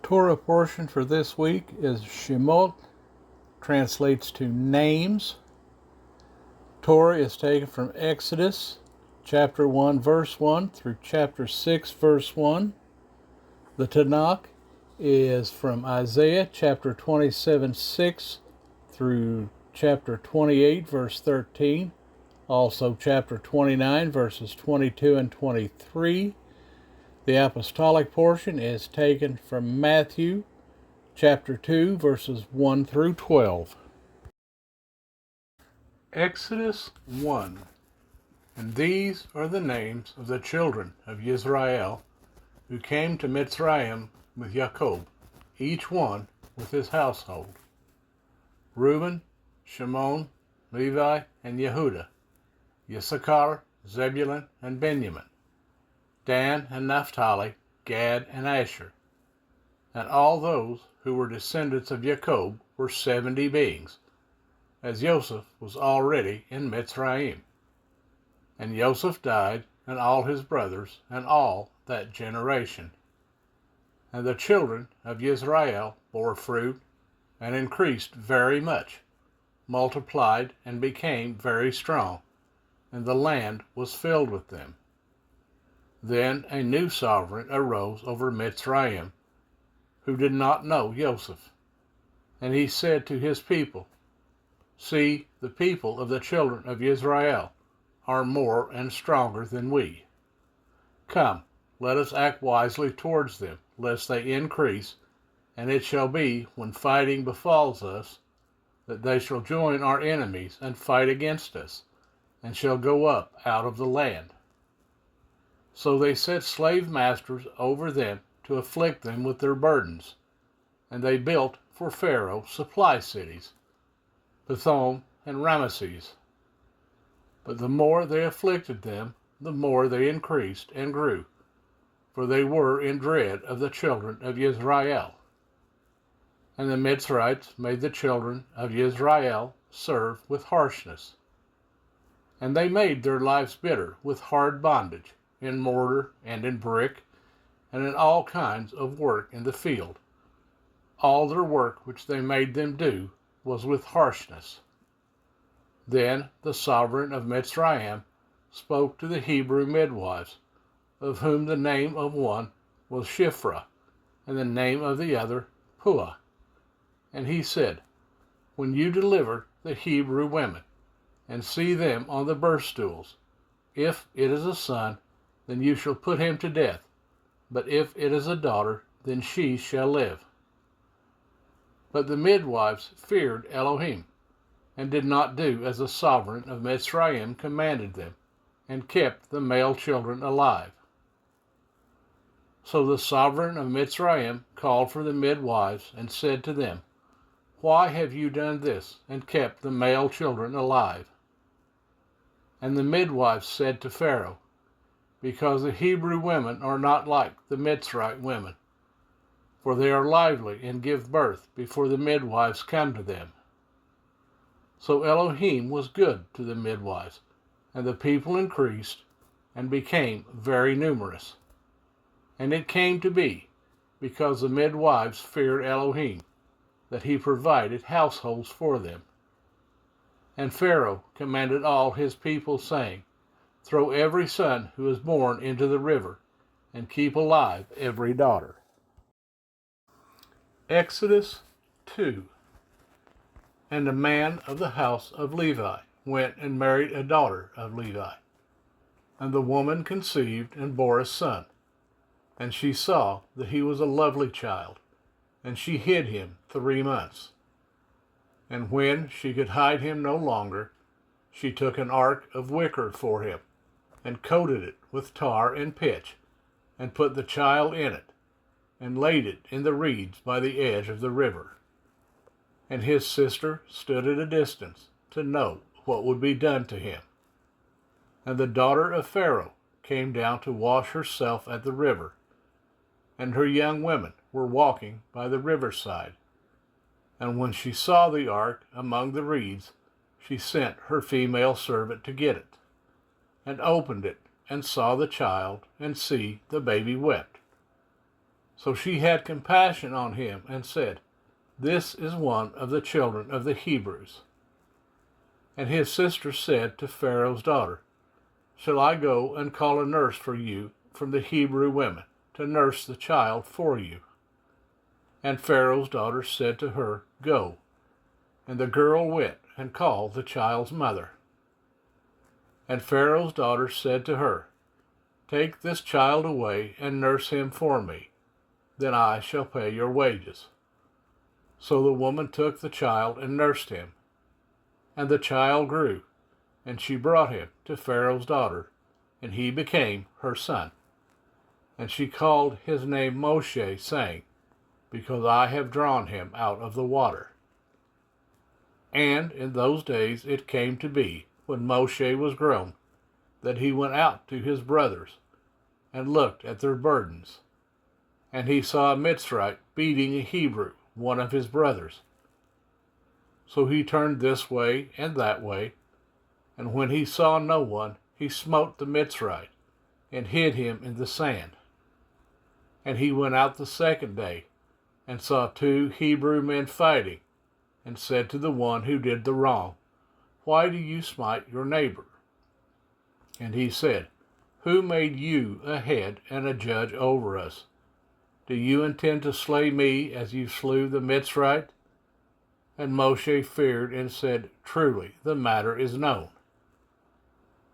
Torah portion for this week is Shemot, translates to names. Torah is taken from Exodus chapter 1 verse 1 through chapter 6 verse 1. The Tanakh is from Isaiah chapter 27 6 through chapter 28 verse 13. Also chapter 29 verses 22 and 23. The apostolic portion is taken from Matthew chapter 2 verses 1 through 12. Exodus 1. And these are the names of the children of Israel who came to Mitzrayim with Jacob, each one with his household: Reuben, Shimon, Levi, and Yehudah; Issachar, Zebulun, and Benjamin; Dan and Naphtali, Gad and Asher. And all those who were descendants of Jacob were 70 beings, as Joseph was already in Mitzrayim. And Joseph died, and all his brothers, and all that generation. And the children of Israel bore fruit, and increased very much, multiplied, and became very strong, and the land was filled with them. Then a new sovereign arose over Mitzrayim, who did not know Joseph. And he said to his people, See, the people of the children of Israel are more and stronger than we. Come, let us act wisely towards them, lest they increase, and it shall be, when fighting befalls us, that they shall join our enemies and fight against us, and shall go up out of the land. So they set slave masters over them to afflict them with their burdens, and they built for Pharaoh supply cities, Pithom and Ramesses. But the more they afflicted them, the more they increased and grew, for they were in dread of the children of Israel. And the Mitzrites made the children of Israel serve with harshness. And they made their lives bitter with hard bondage, in mortar and in brick, and in all kinds of work in the field. All their work which they made them do was with harshness. Then the sovereign of Mitzrayim spoke to the Hebrew midwives, of whom the name of one was Shiphrah, and the name of the other Puah. And he said, When you deliver the Hebrew women, and see them on the birth stools, if it is a son, then you shall put him to death, but if it is a daughter, then she shall live. But the midwives feared Elohim, and did not do as the sovereign of Mitzrayim commanded them, and kept the male children alive. So the sovereign of Mitzrayim called for the midwives, and said to them, Why have you done this, and kept the male children alive? And the midwives said to Pharaoh, Because the Hebrew women are not like the Mitzrite women, for they are lively and give birth before the midwives come to them. So Elohim was good to the midwives, and the people increased and became very numerous. And it came to be, because the midwives feared Elohim, that he provided households for them. And Pharaoh commanded all his people, saying, Throw every son who is born into the river, and keep alive every daughter. Exodus 2. And a man of the house of Levi went and married a daughter of Levi. And the woman conceived and bore a son. And she saw that he was a lovely child, and she hid him 3 months. And when she could hide him no longer, she took an ark of wicker for him, and coated it with tar and pitch, and put the child in it, and laid it in the reeds by the edge of the river. And his sister stood at a distance to know what would be done to him. And the daughter of Pharaoh came down to wash herself at the river, and her young women were walking by the riverside. And when she saw the ark among the reeds, she sent her female servant to get it, and opened it, and saw the child, and see, the baby wept. So she had compassion on him and said, This is one of the children of the Hebrews. And his sister said to Pharaoh's daughter, Shall I go and call a nurse for you from the Hebrew women to nurse the child for you? And Pharaoh's daughter said to her, Go. And the girl went and called the child's mother. And Pharaoh's daughter said to her, Take this child away and nurse him for me. Then I shall pay your wages. So the woman took the child and nursed him. And the child grew, and she brought him to Pharaoh's daughter, and he became her son. And she called his name Moshe, saying, Because I have drawn him out of the water. And in those days it came to be, when Moshe was grown, that he went out to his brothers, and looked at their burdens. And he saw a Mitzrite beating a Hebrew, one of his brothers. So he turned this way and that way, and when he saw no one, he smote the Mitzrite, and hid him in the sand. And he went out the second day, and saw 2 Hebrew men fighting, and said to the one who did the wrong, Why do you smite your neighbor? And he said, Who made you a head and a judge over us? Do you intend to slay me as you slew the Mitzrite? And Moshe feared and said, Truly, the matter is known.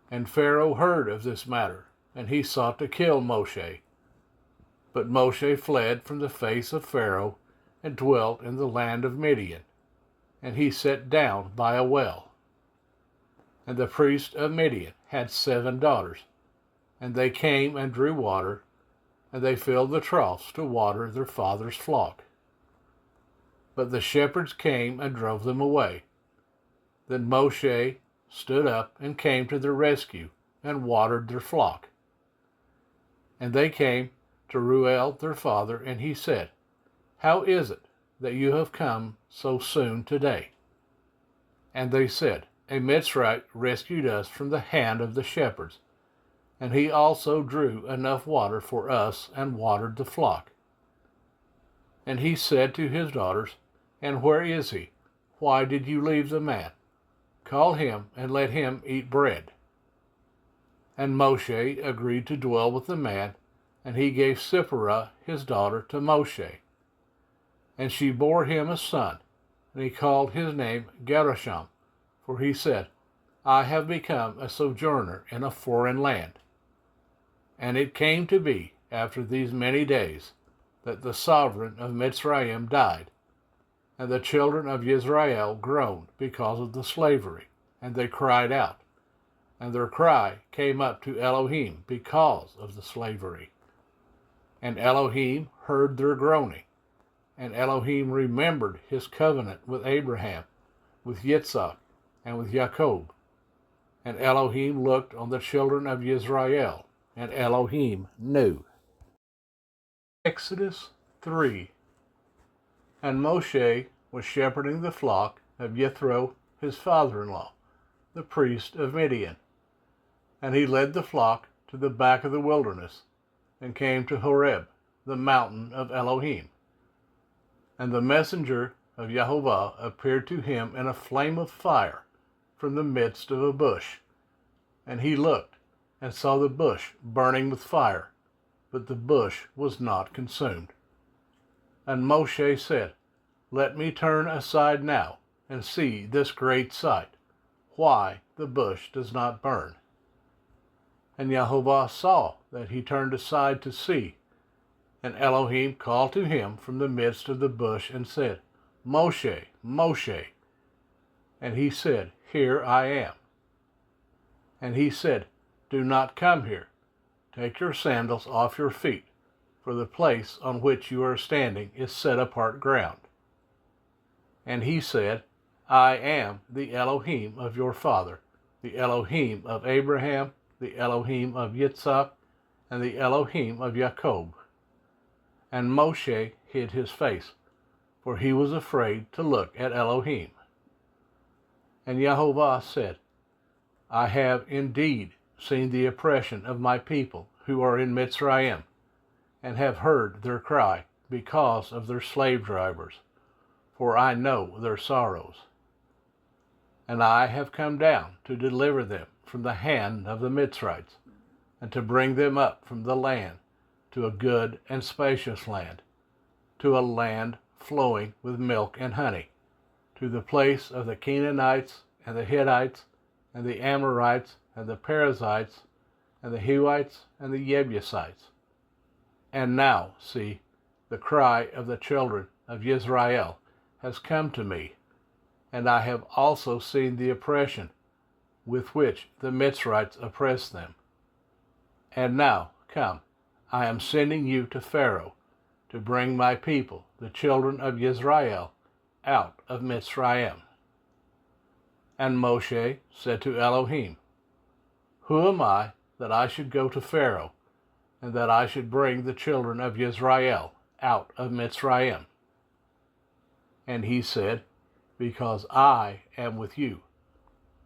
And Pharaoh heard of this matter, and he sought to kill Moshe. But Moshe fled from the face of Pharaoh, and dwelt in the land of Midian. And he sat down by a well. And the priest of Midian had 7 daughters, and they came and drew water, and they filled the troughs to water their father's flock. But the shepherds came and drove them away. Then Moshe stood up and came to their rescue, and watered their flock. And they came to Reuel their father, and he said, How is it that you have come so soon today? And they said, A Mitzrite rescued us from the hand of the shepherds, and he also drew enough water for us and watered the flock. And he said to his daughters, And where is he? Why did you leave the man? Call him and let him eat bread. And Moshe agreed to dwell with the man, and he gave Zipporah his daughter to Moshe. And she bore him a son, and he called his name Gershom, for he said, I have become a sojourner in a foreign land. And it came to be, after these many days, that the sovereign of Mitzrayim died, and the children of Israel groaned because of the slavery, and they cried out, and their cry came up to Elohim because of the slavery. And Elohim heard their groaning, and Elohim remembered his covenant with Abraham, with Yitzhak, and with Jacob. And Elohim looked on the children of Israel, and Elohim knew. Exodus 3. And Moshe was shepherding the flock of Jethro, his father-in-law, the priest of Midian. And he led the flock to the back of the wilderness, and came to Horeb, the mountain of Elohim. And the messenger of Jehovah appeared to him in a flame of fire from the midst of a bush. And he looked, and saw the bush burning with fire, but the bush was not consumed. And Moshe said, Let me turn aside now, and see this great sight, why the bush does not burn. And Jehovah saw that he turned aside to see, and Elohim called to him from the midst of the bush, and said, Moshe, Moshe. And he said, Here I am. And he said, Do not come here. Take your sandals off your feet, for the place on which you are standing is set apart ground. And he said, I am the Elohim of your father, the Elohim of Abraham, the Elohim of Yitzhak, and the Elohim of Jacob. And Moshe hid his face, for he was afraid to look at Elohim. And Jehovah said, I have indeed seen the oppression of my people who are in Mitzrayim, and have heard their cry because of their slave drivers, for I know their sorrows. And I have come down to deliver them from the hand of the Mitzrites, and to bring them up from the land to a good and spacious land, to a land flowing with milk and honey, to the place of the Canaanites and the Hittites and the Amorites and the Perizzites and the Hivites and the Jebusites. And now, see, the cry of the children of Israel has come to me, and I have also seen the oppression with which the Mitzrites oppress them. And now, come, I am sending you to Pharaoh to bring my people, the children of Israel, out of Mitzrayim. And Moshe said to Elohim, Who am I that I should go to Pharaoh, and that I should bring the children of Israel out of Mitzrayim? And he said, Because I am with you,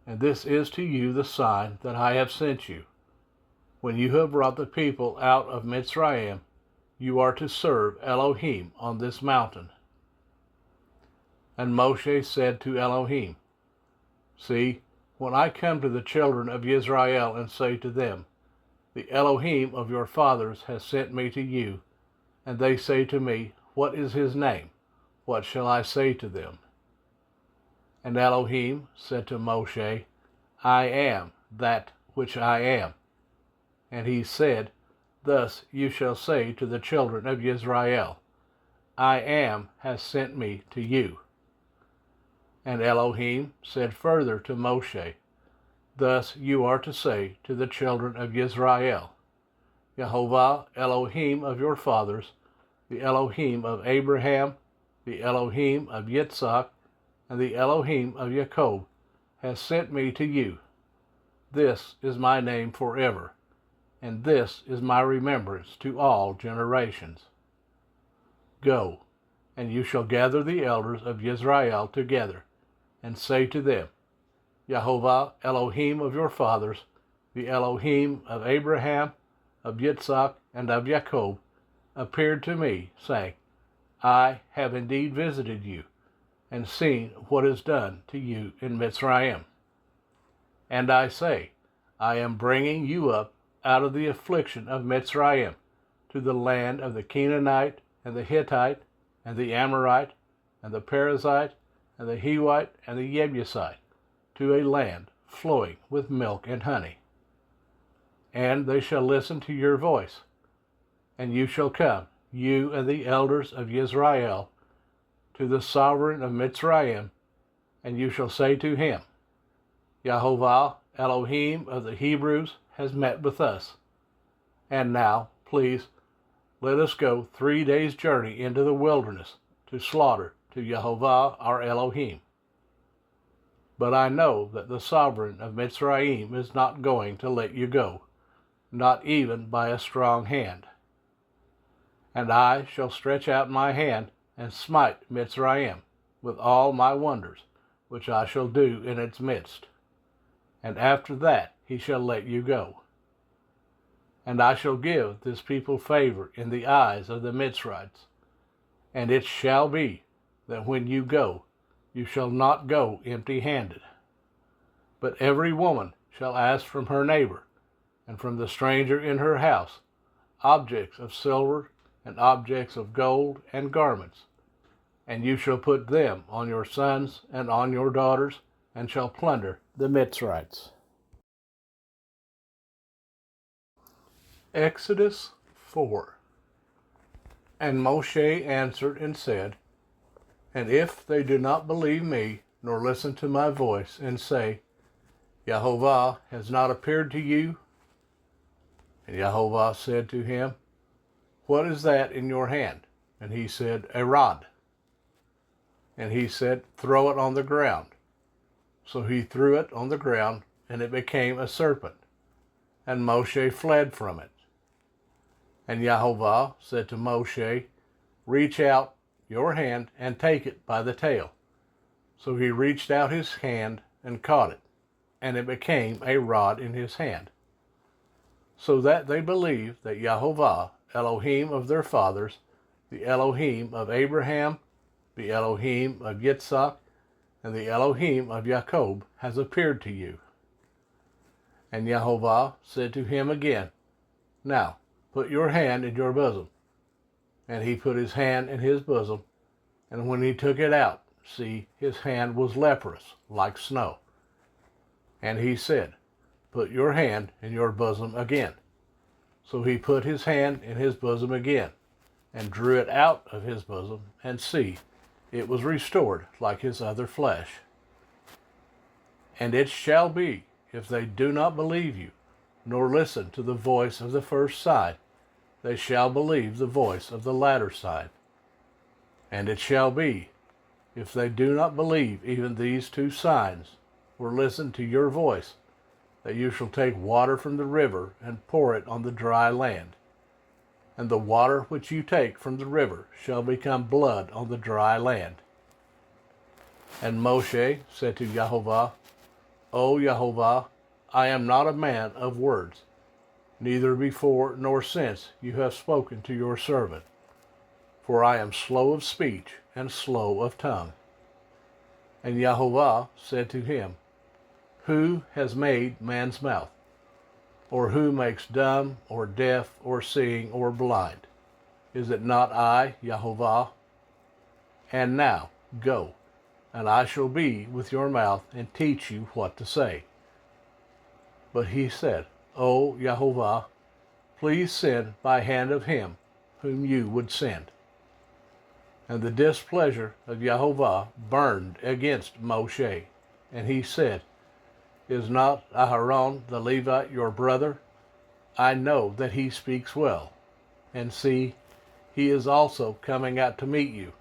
and this is to you the sign that I have sent you. When you have brought the people out of Mitzrayim, you are to serve Elohim on this mountain. And Moshe said to Elohim, See, when I come to the children of Israel and say to them, The Elohim of your fathers has sent me to you, and they say to me, What is his name? What shall I say to them? And Elohim said to Moshe, I am that which I am. And he said, Thus you shall say to the children of Israel, I am has sent me to you. And Elohim said further to Moshe, Thus you are to say to the children of Israel, Yehovah Elohim of your fathers, the Elohim of Abraham, the Elohim of Yitzhak, and the Elohim of Jacob, has sent me to you. This is my name forever, and this is my remembrance to all generations. Go, and you shall gather the elders of Israel together, and say to them, Yehovah Elohim of your fathers, the Elohim of Abraham, of Yitzhak, and of Jacob, appeared to me, saying, I have indeed visited you, and seen what is done to you in Mitzrayim. And I say, I am bringing you up out of the affliction of Mitzrayim to the land of the Canaanite, and the Hittite, and the Amorite, and the Perizzite, and the Hivite, and the Jebusite, to a land flowing with milk and honey. And they shall listen to your voice, and you shall come, you and the elders of Israel, to the sovereign of Mitzrayim, and you shall say to him, Yehovah Elohim of the Hebrews has met with us. And now, please, let us go 3 days' journey into the wilderness to slaughter to Yehovah our Elohim. But I know that the sovereign of Mitzrayim is not going to let you go, not even by a strong hand. And I shall stretch out my hand and smite Mitzrayim with all my wonders, which I shall do in its midst. And after that he shall let you go. And I shall give this people favor in the eyes of the Mitzrites. And it shall be that when you go, you shall not go empty-handed. But every woman shall ask from her neighbor, and from the stranger in her house, objects of silver and objects of gold and garments. And you shall put them on your sons and on your daughters, and shall plunder the Mitzrites. Exodus 4. And Moshe answered and said, And if they do not believe me, nor listen to my voice, and say, Yehovah has not appeared to you? And Yehovah said to him, What is that in your hand? And he said, A rod. And he said, Throw it on the ground. So he threw it on the ground, and it became a serpent. And Moshe fled from it. And Yehovah said to Moshe, Reach out your hand and take it by the tail. So he reached out his hand and caught it, and it became a rod in his hand. So that they believed that Yehovah, Elohim of their fathers, the Elohim of Abraham, the Elohim of Yitzhak, and the Elohim of Jacob has appeared to you. And Yehovah said to him again, Now put your hand in your bosom. And he put his hand in his bosom, and when he took it out, see, his hand was leprous, like snow. And he said, Put your hand in your bosom again. So he put his hand in his bosom again, and drew it out of his bosom, and see, it was restored like his other flesh. And it shall be, if they do not believe you, nor listen to the voice of the first sign, they shall believe the voice of the latter sign. And it shall be, if they do not believe even these two signs, or listen to your voice, that you shall take water from the river and pour it on the dry land. And the water which you take from the river shall become blood on the dry land. And Moshe said to Yehovah, O Yehovah, I am not a man of words, neither before nor since you have spoken to your servant, for I am slow of speech and slow of tongue. And Yehovah said to him, Who has made man's mouth? Or who makes dumb, or deaf, or seeing, or blind? Is it not I, Yehovah? And now, go, and I shall be with your mouth and teach you what to say. But he said, O Yehovah, please send by hand of him whom you would send. And the displeasure of Yehovah burned against Moshe, and he said, Is not Aharon the Levite your brother? I know that he speaks well. And see, he is also coming out to meet you.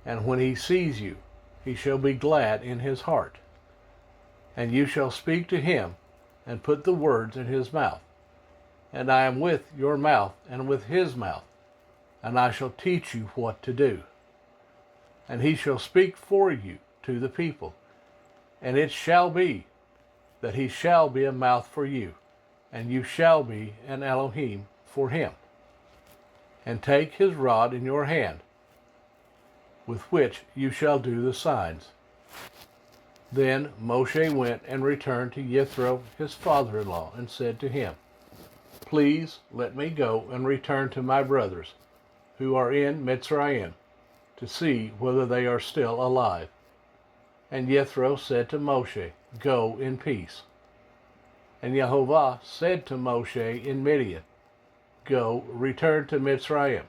And when he sees you, he shall be glad in his heart. And you shall speak to him, and put the words in his mouth. And I am with your mouth and with his mouth, and I shall teach you what to do. And he shall speak for you to the people. And it shall be that he shall be a mouth for you, and you shall be an Elohim for him. And take his rod in your hand, with which you shall do the signs. Then Moshe went and returned to Yethro his father-in-law, and said to him, Please let me go and return to my brothers, who are in Mitzrayim, to see whether they are still alive. And Yethro said to Moshe, Go in peace. And Yehovah said to Moshe in Midian, Go, return to Mitzrayim,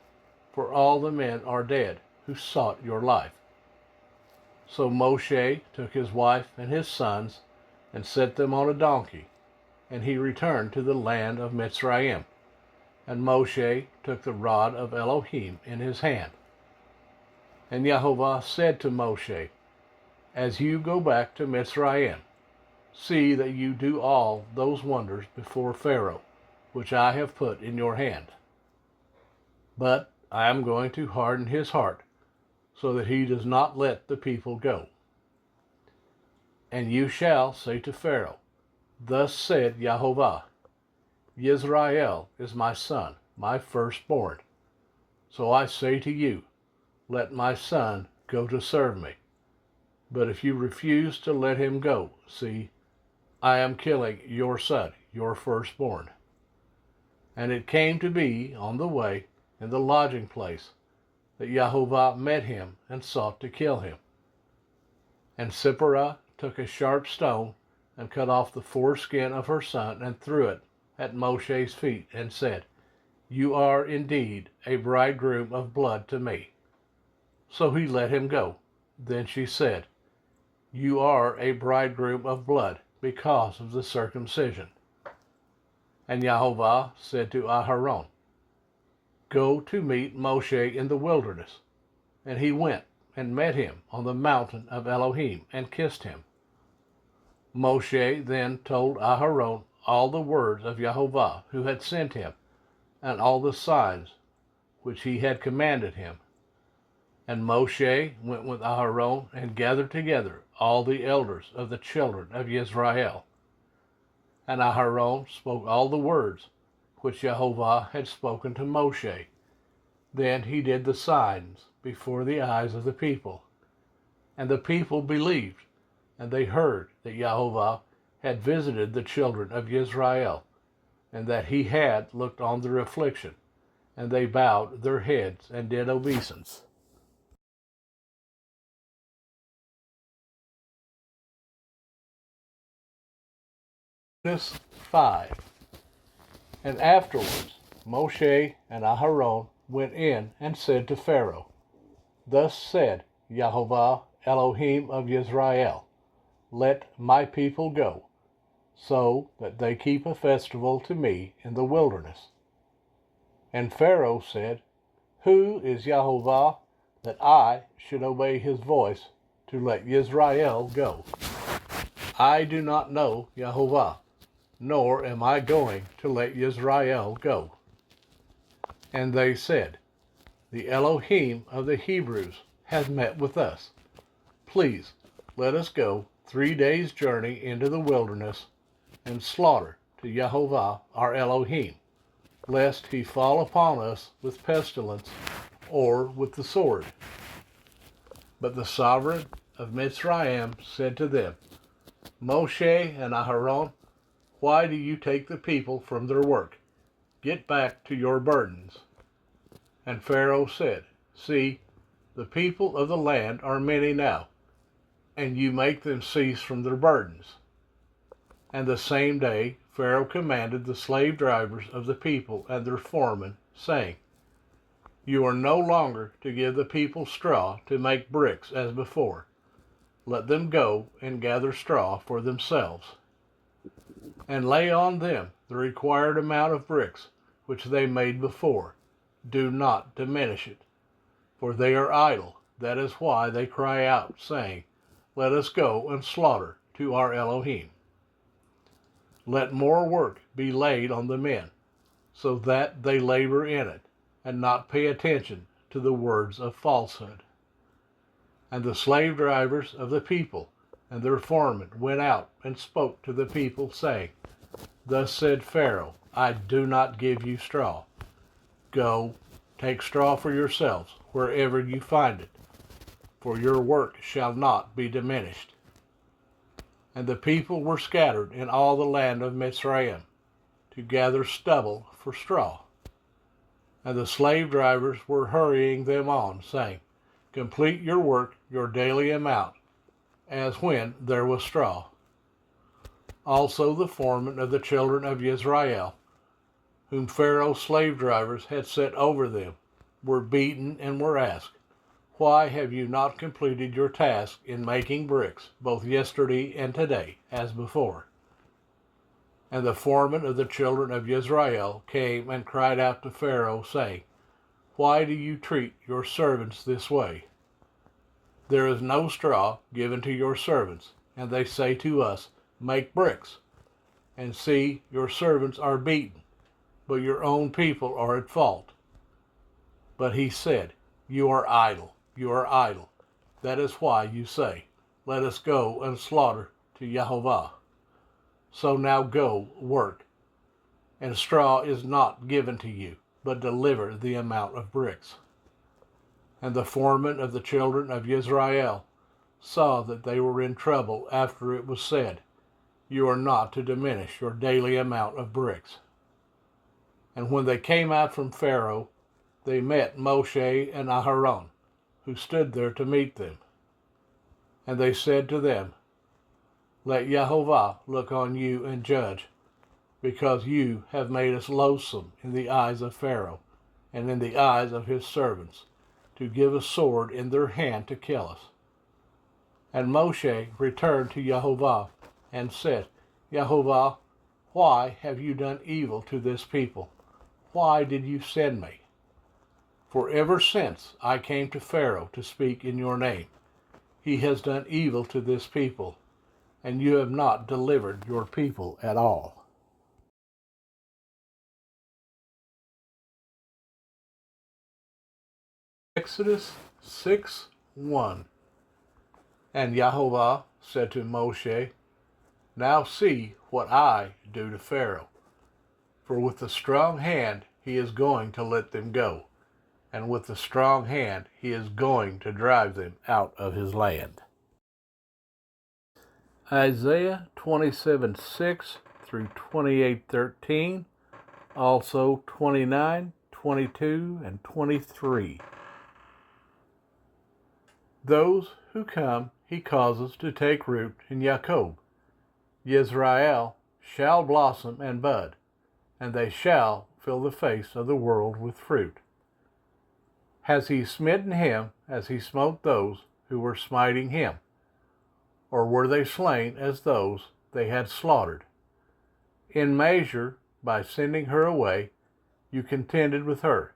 for all the men are dead who sought your life. So Moshe took his wife and his sons, and set them on a donkey, and he returned to the land of Mitzrayim. And Moshe took the rod of Elohim in his hand. And Yehovah said to Moshe, As you go back to Mitzrayim, see that you do all those wonders before Pharaoh, which I have put in your hand. But I am going to harden his heart, so that he does not let the people go. And you shall say to Pharaoh, Thus said Yehovah, Yisrael is my son, my firstborn. So I say to you, Let my son go to serve me. But if you refuse to let him go, see, I am killing your son, your firstborn. And it came to be on the way, in the lodging place, that Yehovah met him and sought to kill him. And Sipporah took a sharp stone and cut off the foreskin of her son and threw it at Moshe's feet and said, You are indeed a bridegroom of blood to me. So he let him go. Then she said, You are a bridegroom of blood because of the circumcision. And Yehovah said to Aharon, Go to meet Moshe in the wilderness. And he went and met him on the mountain of Elohim and kissed him. Moshe then told Aharon all the words of Yehovah who had sent him, and all the signs which he had commanded him. And Moshe went with Aharon and gathered together all the elders of the children of Israel. And Aharon spoke all the words which Jehovah had spoken to Moshe. Then he did the signs before the eyes of the people. And the people believed, and they heard that Jehovah had visited the children of Israel, and that he had looked on their affliction, and they bowed their heads and did obeisance. Exodus 5. And afterwards Moshe and Aharon went in and said to Pharaoh, Thus said Jehovah Elohim of Israel, Let my people go, so that they keep a festival to me in the wilderness. And Pharaoh said, Who is Jehovah that I should obey his voice to let Israel go? I do not know Jehovah, nor am I going to let Israel go. And they said, The Elohim of the Hebrews has met with us. Please let us go 3 days' journey into the wilderness and slaughter to Jehovah our Elohim, lest he fall upon us with pestilence or with the sword. But the sovereign of Mitzrayim said to them, Moshe and Aharon, why do you take the people from their work? Get back to your burdens. And Pharaoh said, See, the people of the land are many now, and you make them cease from their burdens. And the same day Pharaoh commanded the slave drivers of the people and their foremen, saying, You are no longer to give the people straw to make bricks as before. Let them go and gather straw for themselves, and lay on them the required amount of bricks which they made before. Do not diminish it, for they are idle. That is why they cry out, saying, Let us go and slaughter to our Elohim. Let more work be laid on the men, so that they labor in it, and not pay attention to the words of falsehood. And the slave drivers of the people and their foremen went out and spoke to the people, saying, Thus said Pharaoh, I do not give you straw. Go, take straw for yourselves wherever you find it, for your work shall not be diminished. And the people were scattered in all the land of Mitzrayim to gather stubble for straw. And the slave drivers were hurrying them on, saying, Complete your work, your daily amount, as when there was straw. Also the foremen of the children of Israel, whom Pharaoh's slave drivers had set over them, were beaten and were asked, Why have you not completed your task in making bricks, both yesterday and today, as before? And the foreman of the children of Israel came and cried out to Pharaoh, saying, Why do you treat your servants this way? There is no straw given to your servants, and they say to us, Make bricks. And see, your servants are beaten, but your own people are at fault. But he said, You are idle, you are idle. That is why you say, Let us go and slaughter to Jehovah. So now go, work. And straw is not given to you, but deliver the amount of bricks. And the foreman of the children of Israel saw that they were in trouble after it was said, You are not to diminish your daily amount of bricks. And when they came out from Pharaoh, they met Moshe and Aharon, who stood there to meet them. And they said to them, Let Jehovah look on you and judge, because you have made us loathsome in the eyes of Pharaoh, and in the eyes of his servants, to give a sword in their hand to kill us. And Moshe returned to Jehovah and said, Jehovah, why have you done evil to this people? Why did you send me? For ever since I came to Pharaoh to speak in your name, he has done evil to this people, and you have not delivered your people at all. Exodus 6:1. And Jehovah said to Moshe, Now see what I do to Pharaoh. For with a strong hand he is going to let them go, and with a strong hand he is going to drive them out of his land. Isaiah 27:6 through 28:13, also 29, 22, and 23. Those who come he causes to take root in Jacob. Yisrael shall blossom and bud, and they shall fill the face of the world with fruit. Has he smitten him as he smote those who were smiting him? Or were they slain as those they had slaughtered? In measure, by sending her away, you contended with her.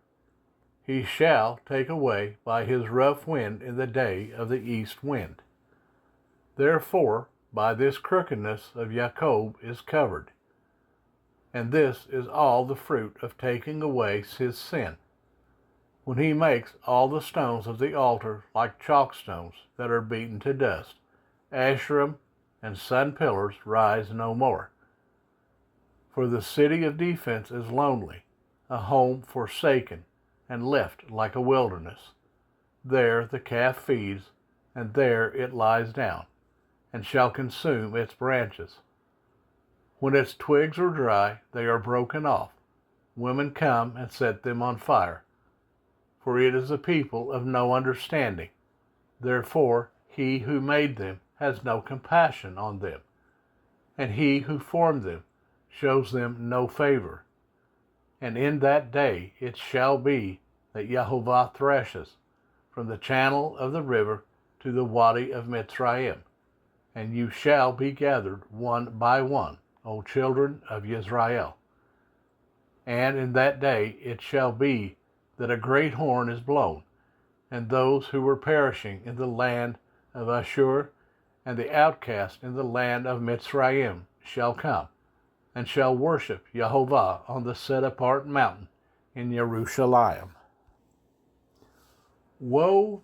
He shall take away by his rough wind in the day of the east wind. Therefore, by this crookedness of Jacob is covered. And this is all the fruit of taking away his sin, when he makes all the stones of the altar like chalk stones that are beaten to dust. Asherim and sun pillars rise no more. For the city of defense is lonely, a home forsaken and left like a wilderness. There the calf feeds, and there it lies down, and shall consume its branches. When its twigs are dry, they are broken off. Women come and set them on fire. For it is a people of no understanding. Therefore he who made them has no compassion on them, and he who formed them shows them no favor. And in that day it shall be that Jehovah threshes from the channel of the river to the Wadi of Mitzrayim, and you shall be gathered one by one, O children of Israel. And in that day it shall be that a great horn is blown, and those who were perishing in the land of Ashur and the outcast in the land of Mitzrayim shall come, and shall worship Jehovah on the set-apart mountain in Jerusalem. Woe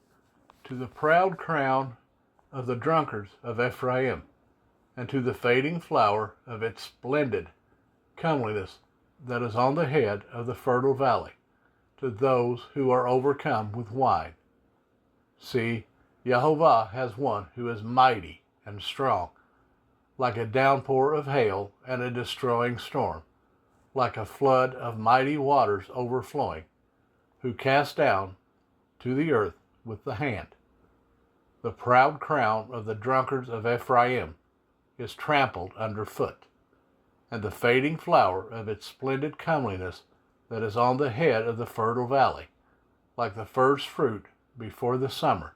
to the proud crown of the drunkards of Ephraim, and to the fading flower of its splendid comeliness that is on the head of the fertile valley, to those who are overcome with wine. See, Jehovah has one who is mighty and strong, like a downpour of hail and a destroying storm, like a flood of mighty waters overflowing, who cast down to the earth with the hand. The proud crown of the drunkards of Ephraim is trampled underfoot, and the fading flower of its splendid comeliness that is on the head of the fertile valley, like the first fruit before the summer,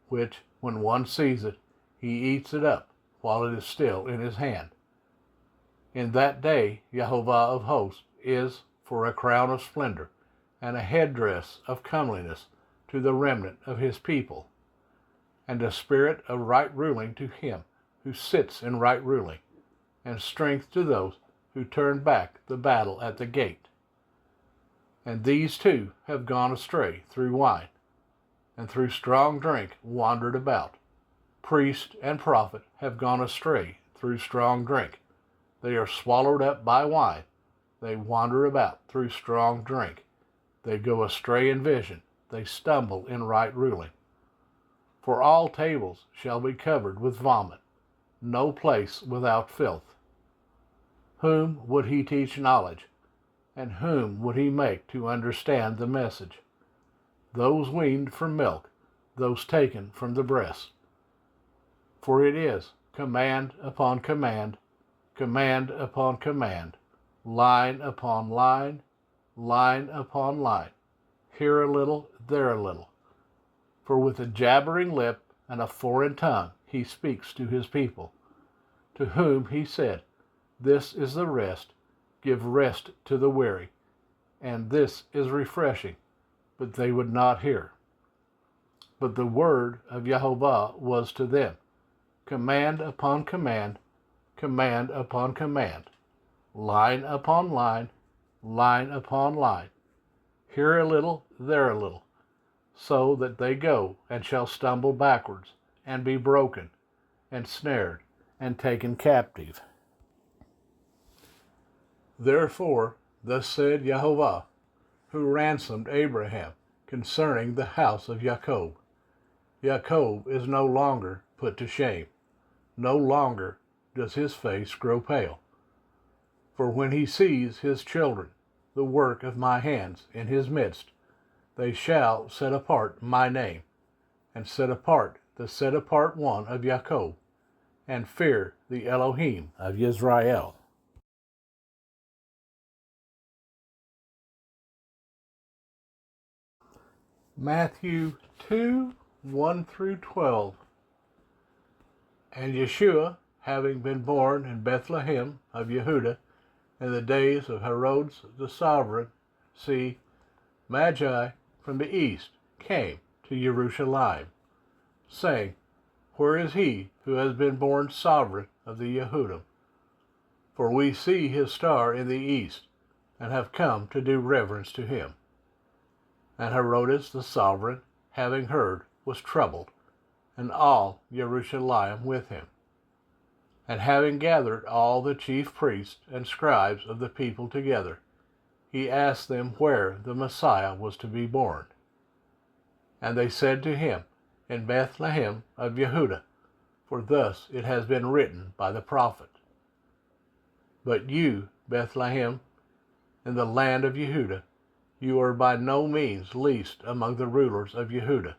which, when one sees it, he eats it up while it is still in his hand. In that day Jehovah of hosts is for a crown of splendor, and a headdress of comeliness to the remnant of his people, and a spirit of right ruling to him who sits in right ruling, and strength to those who turn back the battle at the gate. And these too have gone astray through wine, and through strong drink wandered about. Priest and prophet have gone astray through strong drink. They are swallowed up by wine. They wander about through strong drink. They go astray in vision. They stumble in right ruling. For all tables shall be covered with vomit, no place without filth. Whom would he teach knowledge? And whom would he make to understand the message? Those weaned from milk, those taken from the breast. For it is command upon command, command upon command, line upon line, line upon line, here a little, there a little. For with a jabbering lip and a foreign tongue he speaks to his people, to whom he said, This is the rest, give rest to the weary, and this is refreshing, but they would not hear. But the word of Jehovah was to them, command upon command, command upon command, line upon line, line upon line, here a little, there a little, so that they go and shall stumble backwards, and be broken, and snared, and taken captive. Therefore Thus said Jehovah, who ransomed Abraham concerning the house of Jacob. Jacob is no longer put to shame. No longer does his face grow pale. For when he sees his children, the work of my hands, in his midst, they shall set apart my name, and set apart the set apart one of Jacob, and fear the Elohim of Israel. Matthew 2, 1 through 12. And Yeshua, having been born in Bethlehem of Yehudah, in the days of Herod the sovereign, see, Magi from the east came to Jerusalem, saying, Where is he who has been born sovereign of the Yehudim? For we see his star in the east, and have come to do reverence to him. And Herod the sovereign, having heard, was troubled, and all Jerusalem with him. And having gathered all the chief priests and scribes of the people together, he asked them where the Messiah was to be born. And they said to him, In Bethlehem of Yehudah, for thus it has been written by the prophet. But you, Bethlehem, in the land of Yehudah, you are by no means least among the rulers of Yehudah,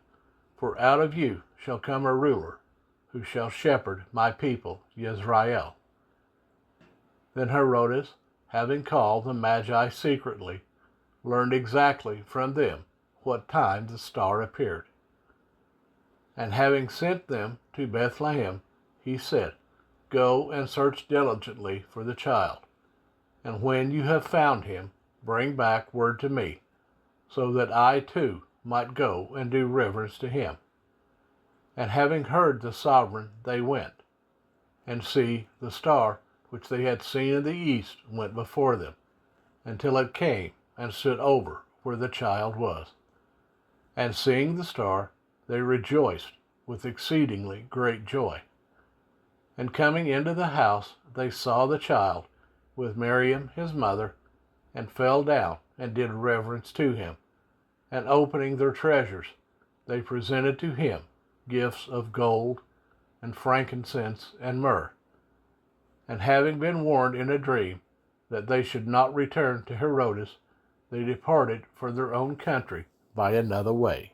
for out of you shall come a ruler, who shall shepherd my people Israel. Then Herod, having called the Magi secretly, learned exactly from them what time the star appeared. And having sent them to Bethlehem, he said, Go and search diligently for the child, and when you have found him, bring back word to me, so that I too might go and do reverence to him. And having heard the sovereign, they went. And see, the star which they had seen in the east went before them, until it came and stood over where the child was. And seeing the star, they rejoiced with exceedingly great joy. And coming into the house, they saw the child with Miriam his mother, and fell down and did reverence to him. And opening their treasures, they presented to him gifts of gold and frankincense and myrrh. And having been warned in a dream that they should not return to Herod, they departed for their own country by another way.